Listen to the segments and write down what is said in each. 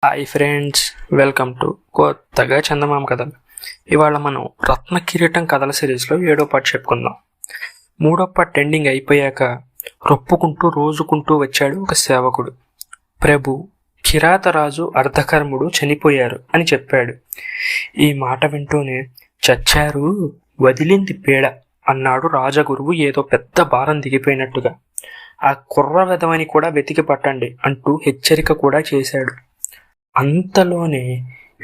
Hi friends, welcome to కొత్తగా చందమామ కథలు. ఇవాళ మనం రత్న కిరీటం కథల సిరీస్లో 7వ పార్ట్ చెప్పుకుందాం. 3వ పార్ట్ ఎండింగ్ అయిపోయాక రొప్పుకుంటూ రోజుకుంటూ వచ్చాడు ఒక సేవకుడు. ప్రభు, కిరాతరాజు అర్ధకర్ముడు చనిపోయారు అని చెప్పాడు. ఈ మాట వింటూనే చచ్చారు, వదిలింది పీడ అన్నాడు రాజగురువు ఏదో పెద్ద భారం దిగిపోయినట్టుగా. ఆ కుర్ర వెధవని కూడా వెతికి పట్టండి అంటూ హెచ్చరిక కూడా చేశాడు. అంతలోనే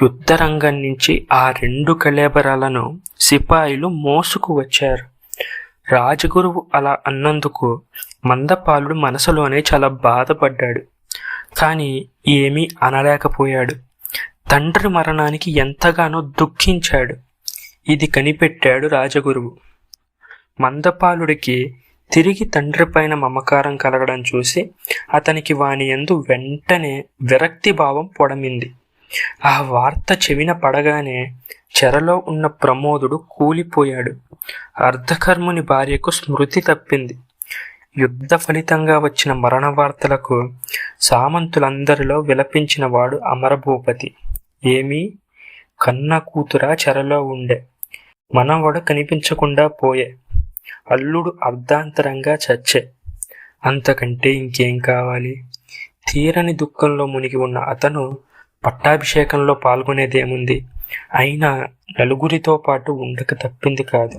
యుద్ధరంగం నుంచి ఆ 2 కళేబరాలను సిపాయిలు మోసుకు వచ్చారు. రాజగురువు అలా అన్నందుకు మందపాలుడు మనసులోనే చాలా బాధపడ్డాడు. కానీ ఏమీ అనలేకపోయాడు. తండ్రి మరణానికి ఎంతగానో దుఃఖించాడు. ఇది కనిపెట్టాడు రాజగురువు. మందపాలుడికి తిరిగి తండ్రి పైన మమకారం కలగడం చూసి అతనికి వాని యందు వెంటనే విరక్తి భావం పొడమింది. ఆ వార్త చెవిన పడగానే చెరలో ఉన్న ప్రమోదుడు కూలిపోయాడు. అర్ధకర్ముని భార్యకు స్మృతి తప్పింది. యుద్ధ ఫలితంగా వచ్చిన మరణ వార్తలకు సామంతులందరిలో విలపించిన వాడు అమరభూపతి. ఏమీ, కన్న కూతురా చెరలో ఉండే, మనవడు కనిపించకుండా పోయే, అల్లుడు అర్ధాంతరంగా చచ్చే, అంతకంటే ఇంకేం కావాలి? తీరని దుఃఖంలో మునిగి ఉన్న అతను పట్టాభిషేకంలో పాల్గొనేదేముంది? అయినా నలుగురితో పాటు ఉండక తప్పింది కాదు.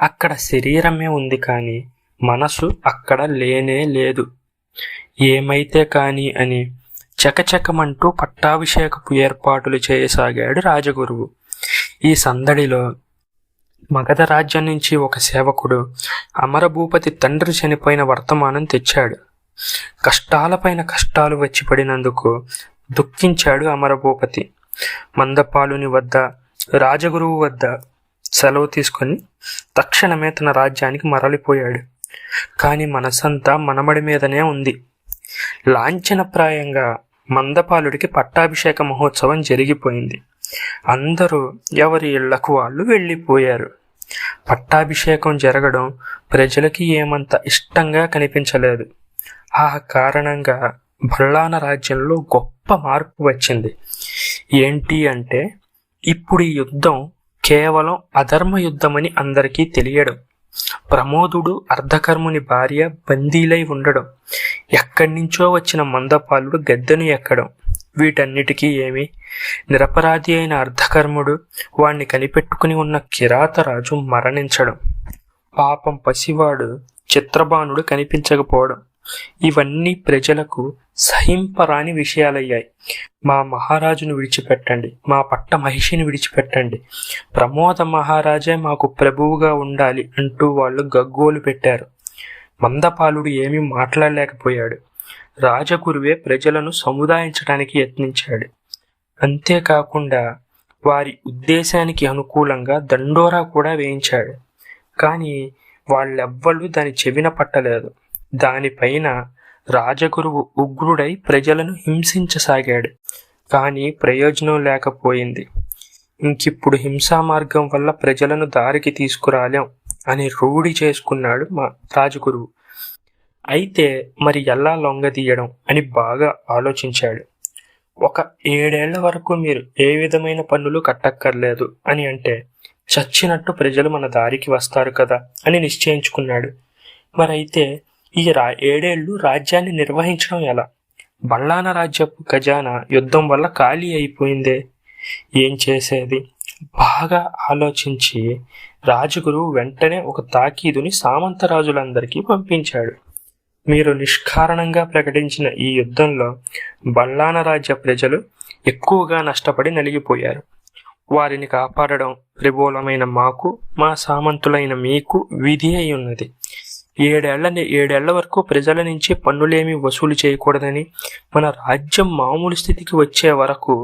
అక్కడ శరీరమే ఉంది, కానీ మనసు అక్కడ లేనే లేదు. ఏమైతే కాని అని చకచకమంటూ పట్టాభిషేకపు ఏర్పాటులు చేయసాగాడు రాజగురువు. ఈ సందడిలో మగధ రాజ్యం నుంచి ఒక సేవకుడు అమరభూపతి తండ్రి చనిపోయిన వర్తమానం తెచ్చాడు. కష్టాలపైన కష్టాలు వచ్చి పడినందుకు దుఃఖించాడు అమరభూపతి. మందపాలుని వద్ద, రాజగురువు వద్ద సెలవు తీసుకొని తక్షణమే తన రాజ్యానికి మరలిపోయాడు. కానీ మనసంతా మనమడి మీదనే ఉంది. లాంఛనప్రాయంగా మందపాలుడికి పట్టాభిషేక మహోత్సవం జరిగిపోయింది. అందరూ ఎవరి ఇళ్లకు వాళ్ళు వెళ్ళిపోయారు. పట్టాభిషేకం జరగడం ప్రజలకి ఏమంత ఇష్టంగా కనిపించలేదు. ఆ కారణంగా బల్లాన రాజ్యంలో గొప్ప మార్పు వచ్చింది. ఏంటి అంటే, ఇప్పుడు ఈ యుద్ధం కేవలం అధర్మ యుద్ధమని అందరికీ తెలియడం, ప్రమోదుడు అర్ధకర్ముని భార్య బందీలై ఉండడం, ఎక్కడి నుంచో వచ్చిన మందపాలుడు గద్దెను ఎక్కడం, వీటన్నిటికీ ఏమి, నిరపరాధి అయిన అర్ధకర్ముడు, వాణ్ణి కనిపెట్టుకుని ఉన్న కిరాతరాజు మరణించడం, పాపం పసివాడు చిత్రబాణుడు కనిపించకపోవడం, ఇవన్నీ ప్రజలకు సహింపరాని విషయాలయ్యాయి. మా మహారాజును విడిచిపెట్టండి, మా పట్ట మహిషిని విడిచిపెట్టండి, ప్రమోద మహారాజే మాకు ప్రభువుగా ఉండాలి అంటూ వాళ్ళు గగ్గోలు పెట్టారు. మందపాలుడు ఏమీ మాట్లాడలేకపోయాడు. రాజగురువే ప్రజలను సముదాయించడానికి యత్నించాడు. అంతేకాకుండా వారి ఉద్దేశానికి అనుకూలంగా దండోరా కూడా వేయించాడు. కానీ వాళ్ళెవ్వరూ దాని చెవిన పట్టలేదు. దానిపైన రాజగురువు ఉగ్రుడై ప్రజలను హింసించసాగాడు. కానీ ప్రయోజనం లేకపోయింది. ఇంకిప్పుడు హింసా మార్గం వల్ల ప్రజలను దారికి తీసుకురాలేం అని రూఢి చేసుకున్నాడు మా రాజగురువు. అయితే మరి ఎలా లొంగదీయడం అని బాగా ఆలోచించాడు. ఒక 7 ఏళ్ల వరకు మీరు ఏ విధమైన పన్నులు కట్టక్కర్లేదు అని అంటే చచ్చినట్టు ప్రజలు మన దారికి వస్తారు కదా అని నిశ్చయించుకున్నాడు. మరైతే ఈ 7 ఏళ్ళు రాజ్యాన్ని నిర్వహించడం ఎలా? బల్లాన రాజ్యపు ఖజానా యుద్ధం వల్ల ఖాళీ అయిపోయిందే, ఏం చేసేది? బాగా ఆలోచించి రాజగురువు వెంటనే ఒక తాకీదుని సామంతరాజులందరికీ పంపించాడు. మీరు నిష్కారణంగా ప్రకటించిన ఈ యుద్ధంలో బల్లాన రాజ్య ప్రజలు ఎక్కువగా నష్టపడి నలిగిపోయారు. వారిని కాపాడడం త్రిబోలమైన మాకు, మా సామంతులైన మీకు విధి అయి ఉన్నది. 7 ఏళ్ల వరకు ప్రజల నుంచి పన్నులేమీ వసూలు చేయకూడదని, మన రాజ్యం మామూలు స్థితికి వచ్చే వరకు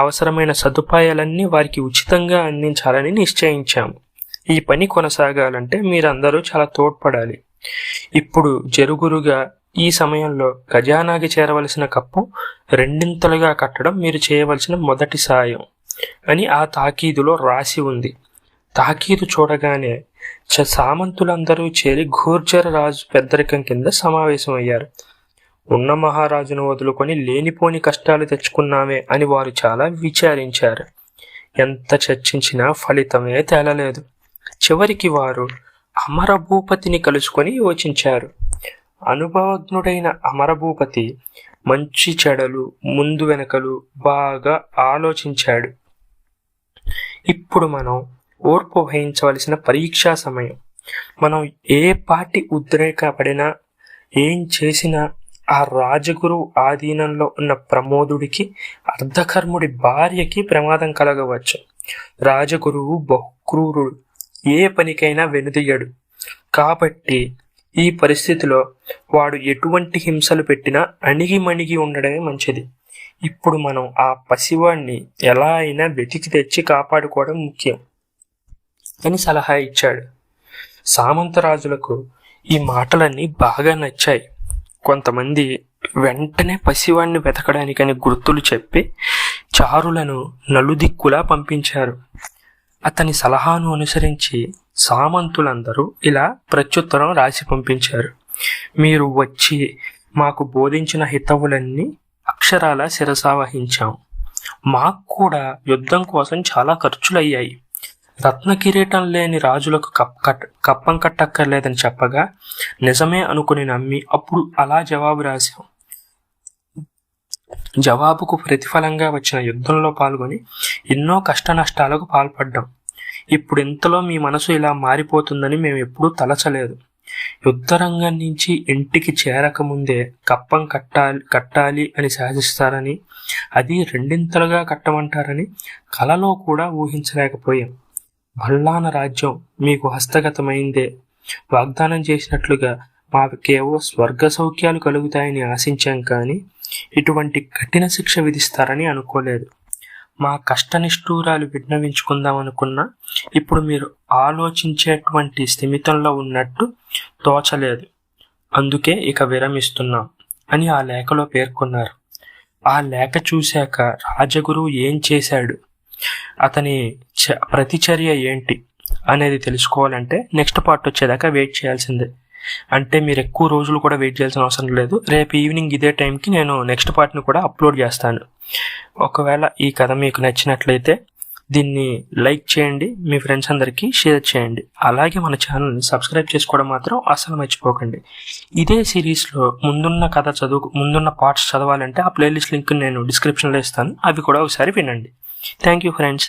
అవసరమైన సదుపాయాలన్నీ వారికి ఉచితంగా అందించాలని నిశ్చయించాము. ఈ పని కొనసాగాలంటే మీరందరూ చాలా తోడ్పడాలి. ఇప్పుడు జరుగురుగా ఈ సమయంలో ఖజానాకి చేరవలసిన కప్పు 2 కట్టడం మీరు చేయవలసిన మొదటి సాయం అని ఆ తాకీదులో రాసి ఉంది. తాకీదు చూడగానే సామంతులందరూ చేరి ఘోర్జర రాజు పెద్దరికం కింద సమావేశమయ్యారు. ఉన్న మహారాజును వదులుకొని లేనిపోని కష్టాలు తెచ్చుకున్నామే అని వారు చాలా విచారించారు. ఎంత చర్చించినా ఫలితమే తేలలేదు. చివరికి వారు అమరభూపతిని కలుసుకొని యోచించారు. అనుభవజ్ఞుడైన అమరభూపతి మంచి చెడలు ముందు వెనకలు బాగా ఆలోచించాడు. ఇప్పుడు మనం ఓర్పు వహించవలసిన పరీక్షా సమయం. మనం ఏ పాటి ఉద్రేకపడినా ఏం చేసినా ఆ రాజగురు ఆధీనంలో ఉన్న ప్రమోదుడికి అర్ధకర్ముడి భార్యకి ప్రమాదం కలగవచ్చు. రాజగురువు బహుక్రూరుడు, ఏ పనికైనా వెనుదియ్యడు. కాబట్టి ఈ పరిస్థితిలో వాడు ఎటువంటి హింసలు పెట్టినా అణిగిమణిగి ఉండడమే మంచిది. ఇప్పుడు మనం ఆ పసివాణ్ణి ఎలా అయినా వెతికి తెచ్చి కాపాడుకోవడం ముఖ్యం అని సలహా ఇచ్చాడు. సామంతరాజులకు ఈ మాటలన్నీ బాగా నచ్చాయి. కొంతమంది వెంటనే పసివాణ్ణి వెతకడానికని గుర్తులు చెప్పి చారులను నలుదిక్కులా పంపించారు. అతని సలహాను అనుసరించి సామంతులందరూ ఇలా ప్రత్యుత్తరం రాసి పంపించారు. మీరు వచ్చి మాకు బోధించిన హితవులన్నీ అక్షరాల శిరసావహించాం. మాకు కూడా యుద్ధం కోసం చాలా ఖర్చులయ్యాయి. రత్న కిరీటం లేని రాజులకు కప్పం కట్టక్కర్లేదని చెప్పగా నిజమే అనుకుని నమ్మి అప్పుడు అలా జవాబు రాశాం. జవాబుకు ప్రతిఫలంగా వచ్చిన యుద్ధంలో పాల్గొని ఎన్నో కష్ట నష్టాలకు పాల్పడ్డాం. ఇప్పుడు ఇంతలో మీ మనసు ఇలా మారిపోతుందని మేము ఎప్పుడూ తలచలేదు. యుద్ధరంగం నుంచి ఇంటికి చేరకముందే కప్పం కట్టాలి అని శాసిస్తారని, అది రెండింతలుగా కట్టమంటారని కలలో కూడా ఊహించలేకపోయాం. భల్లాన రాజ్యం మీకు హస్తగతమైందే. వాగ్దానం చేసినట్లుగా మాకేవో స్వర్గ సౌఖ్యాలు కలుగుతాయని ఆశించాం, కానీ ఇటువంటి కఠిన శిక్ష విధిస్తారని అనుకోలేదు. మా కష్టనిష్ఠూరాలు విన్నవించుకుందామనుకున్నా ఇప్పుడు మీరు ఆలోచించేటువంటి స్థిమితంలో ఉన్నట్టు తోచలేదు. అందుకే ఇక విరమిస్తున్నాం అని ఆ లేఖలో పేర్కొన్నారు. ఆ లేఖ చూశాక రాజగురువు ఏం చేశాడు, అతని ప్రతిచర్య ఏంటి అనేది తెలుసుకోవాలంటే నెక్స్ట్ పార్ట్ వచ్చేదాకా వెయిట్ చేయాల్సిందే. అంటే మీరు ఎక్కువ రోజులు కూడా వెయిట్ చేయాల్సిన అవసరం లేదు. రేపు ఈవినింగ్ ఇదే టైంకి నేను నెక్స్ట్ పార్ట్ని కూడా అప్లోడ్ చేస్తాను. ఒకవేళ ఈ కథ మీకు నచ్చినట్లయితే దీన్ని లైక్ చేయండి, మీ ఫ్రెండ్స్ అందరికీ షేర్ చేయండి. అలాగే మన ఛానల్ని సబ్స్క్రైబ్ చేసుకోవడం మాత్రం అసలు మర్చిపోకండి. ఇదే సిరీస్లో ముందున్న పార్ట్స్ చదవాలంటే ఆ ప్లేలిస్ట్ లింక్ నేను డిస్క్రిప్షన్లో ఇస్తాను. అవి కూడా ఒకసారి వినండి. Thank you friends.